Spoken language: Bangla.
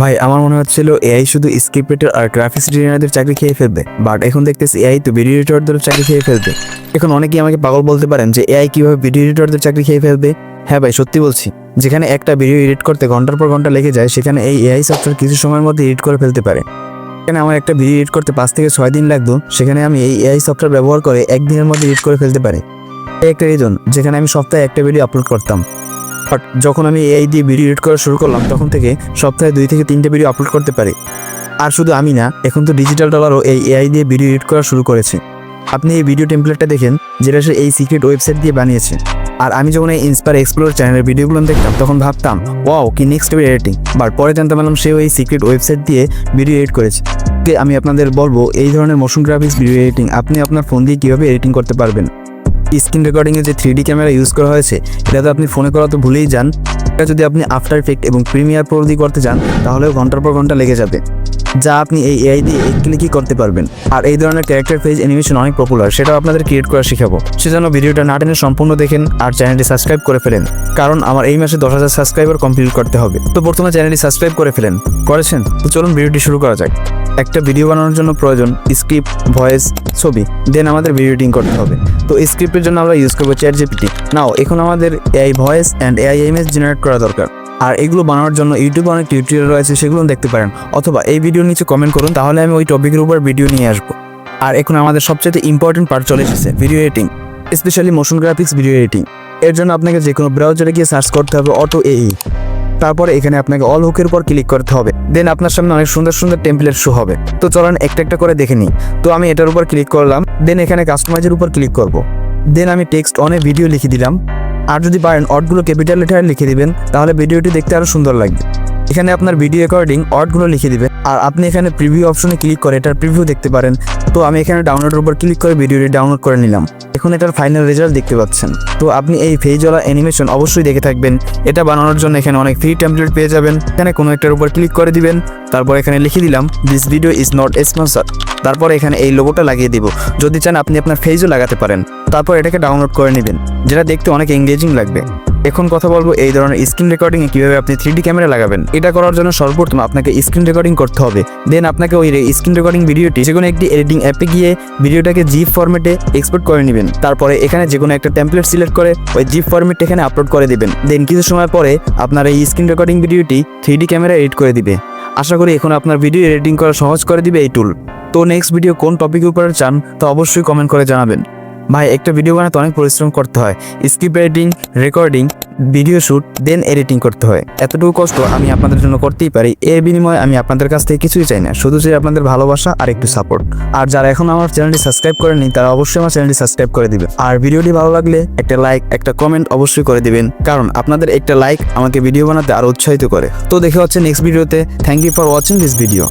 ভাই আমার মনে হচ্ছিল এআই শুধু স্ক্রিপ্ট রাইটার আর গ্রাফিক্স ডিজাইনারদের চাকরি খেয়ে ফেলবে, বাট এখন দেখতেছি এআই তো ভিডিও এডিটরদের চাকরি খেয়ে ফেলবে। এখন অনেকেই আমাকে পাগল বলতে পারেন যে এআই কিভাবে ভিডিও এডিটরদের চাকরি খেয়ে ফেলবে। হ্যাঁ ভাই, সত্যি বলছি। যেখানে একটা ভিডিও এডিট করতে ঘন্টার পর ঘন্টা লেগে যায়, সেখানে এই এআই সফটওয়্যার কিছু সময়ের মধ্যে এডিট করে ফেলতে পারে। এখানে আমার একটা ভিডিও এডিট করতে 5 থেকে 6 দিন লাগতো, সেখানে আমি এই এআই সফটওয়্যার ব্যবহার করে একদিনের মধ্যে এডিট করে ফেলতে পারি। এই একটা রিজন যেখানে আমি সপ্তাহে একটা ভিডিও আপলোড করতাম, বাট যখন আমি এআই দিয়ে ভিডিও এডিট করা শুরু করলাম, তখন থেকে সপ্তাহে 2 থেকে 3টে ভিডিও আপলোড করতে পারি। আর শুধু আমি না, এখন তো ডিজিটাল ডলারও এই এআই দিয়ে ভিডিও এডিট করা শুরু করেছে। আপনি এই ভিডিও টেমপ্লেটটা দেখেন, যেটা সে এই সিক্রেট ওয়েবসাইট দিয়ে বানিয়েছে। আর আমি যখন এই ইন্সপায়ার এক্সপ্লোর চ্যানেলের ভিডিওগুলো দেখতাম, তখন ভাবতাম ওয়াও কি নেক্সট লেভেল এডিটিং, বাট পরে জানতে পারলাম সেও এই সিক্রেট ওয়েবসাইট দিয়ে ভিডিও এডিট করেছে। আমি আপনাদের বলবো এই ধরনের মোশন গ্রাফিক্স ভিডিও এডিটিং আপনি আপনার ফোন দিয়ে কীভাবে এডিটিং করতে পারবেন। স্ক্রিন রেকর্ডিংয়ে যে 3D ক্যামেরা ইউজ করা হয়েছে, এটা তো আপনি ফোনে করা তো ভুলেই যান। এটা যদি আপনি আফটার ইফেক্ট এবং প্রিমিয়ার প্রো দিয়ে করতে চান, তাহলেও ঘন্টার পর ঘন্টা লেগে যাবে, যা আপনি এই এআই দিয়ে এক ক্লিকই করতে পারবেন। আর এই ধরনের ক্যারেক্টার ফেজ অ্যানিমেশন অনেক পপুলার, সেটাও আপনাদের ক্রিয়েট করা শেখাবো। সেজন্য ভিডিওটা না টেনে সম্পূর্ণ দেখেন আর চ্যানেলটি সাবস্ক্রাইব করে ফেলেন, কারণ আমার এই মাসে 10,000 সাবস্ক্রাইবার কমপ্লিট করতে হবে। তো প্রথমে চ্যানেলটি সাবস্ক্রাইব করে ফেলেন। করেছেন? তো চলুন ভিডিওটি শুরু করা যাক। একটা ভিডিও বানানোর জন্য প্রয়োজন স্ক্রিপ্ট, ভয়েস, ছবি, দেন আমাদের ভিডিও এডিটিং করতে হবে। তো স্ক্রিপ্টের জন্য আমরা ইউজ করবো ChatGPT। নাও এখন আমাদের AI voice and AI image generate করা দরকার। আর এগুলো বানানোর জন্য ইউটিউবে অনেক টিউটোরিয়াল রয়েছে, সেগুলো দেখতে পারেন, অথবা এই ভিডিওর নিচে কমেন্ট করুন, তাহলে আমি ওই টপিকের উপর ভিডিও নিয়ে আসবো। আর এখন আমাদের সবচেয়ে ইম্পর্টেন্ট পার্ট চলে এসেছে, video editing, specially motion graphics video editing. এর জন্য আপনাকে যে কোনো ব্রাউজারে গিয়ে সার্চ করতে হবে অটো এআই। তারপরে এখানে আপনাকে অল হুকের উপর ক্লিক করতে হবে, দেন আপনার সামনে অনেক সুন্দর সুন্দর টেমপ্লেট শো হবে। তো চলেন একটা একটা করে দেখে নিই। তো আমি এটার উপর ক্লিক করলাম, দেন এখানে কাস্টমাইজের উপর ক্লিক করব। দেন আমি টেক্সট অনে ভিডিও লিখে দিলাম। আর যদি পারেন অর্ডগুলো ক্যাপিটাল লেটারে লিখে দিবেন, তাহলে ভিডিওটি দেখতে আরও সুন্দর লাগবে। এখানে আপনার ভিডিও রেকর্ডিং অর্ডগুলো লিখে দিবেন। আর আপনি এখানে প্রিভিউ অপশনে ক্লিক করে এটার প্রিভিউ দেখতে পারেন। তো আমি এখানে ডাউনলোডের উপর ক্লিক করে ভিডিওটি ডাউনলোড করে নিলাম। এখন এটার ফাইনাল রেজাল্ট দেখতে পাচ্ছেন। তো আপনি এই ফেজওয়ালা অ্যানিমেশন অবশ্যই দেখে থাকবেন। এটা বানানোর জন্য এখানে অনেক ফ্রি টেমপ্লেট পেয়ে যাবেন। এখানে কোনো একটার উপর ক্লিক করে দিবেন, তারপর এখানে লিখে দিলাম this video is not sponsor. তারপর এখানে এই লোগোটা লাগিয়ে দিব। যদি চান আপনি আপনার ফেজও লাগাতে পারেন। তারপর এটাকে ডাউনলোড করে নেবেন, যেটা দেখতে অনেক এঙ্গেজিং লাগবে। এখন কথা বলবো এই ধরনের স্ক্রিন রেকর্ডিংয়ে কীভাবে আপনি 3D ক্যামেরা লাগাবেন। এটা করার জন্য সর্বপ্রথম আপনাকে স্ক্রিন রেকর্ডিং করতে হবে। দেন আপনাকে ওই স্ক্রিন রেকর্ডিং ভিডিওটি যে কোনো একটি এডিটিং অ্যাপে গিয়ে ভিডিওটাকে জিপ ফরম্যাটে এক্সপোর্ট করে নেবেন। তারপরে এখানে যে কোনো একটা টেমপ্লেট সিলেক্ট করে ওই জিপ ফরম্যাট এখানে আপলোড করে দিবেন। দেন কিছু সময় পরে আপনার এই স্ক্রিন রেকর্ডিং ভিডিওটি 3D ক্যামেরা এডিট করে দিবে। আশা করি এখন আপনার ভিডিও এডিটিং করা সহজ করে দিবে এই টুল। তো নেক্সট ভিডিও কোন টপিকের উপরে চান তা অবশ্যই কমেন্ট করে জানাবেন। ভাই একটা ভিডিও বানাতে অনেক পরিশ্রম করতে হয়, script writing, recording, video shoot, then editing করতে হয়। এতটুকু কষ্ট আমি আপনাদের জন্য করতেই পারি। এর বিনিময়ে আমি আপনাদের কাছ থেকে কিছুই চাই না, শুধু চাই আপনাদের ভালোবাসা আর একটু সাপোর্ট। আর যারা এখন আমার চ্যানেলটি সাবস্ক্রাইব করেনি, তারা অবশ্যই আমার চ্যানেলটি সাবস্ক্রাইব করে দিবেন। আর ভিডিওটি ভালো লাগলে একটা লাইক, একটা কমেন্ট অবশ্যই করে দিবেন, কারণ আপনাদের একটা লাইক আমাকে ভিডিও বানাতে আরো উৎসাহিত করে। তো দেখা হচ্ছে নেক্সট ভিডিওতে। Thank you for watching this video.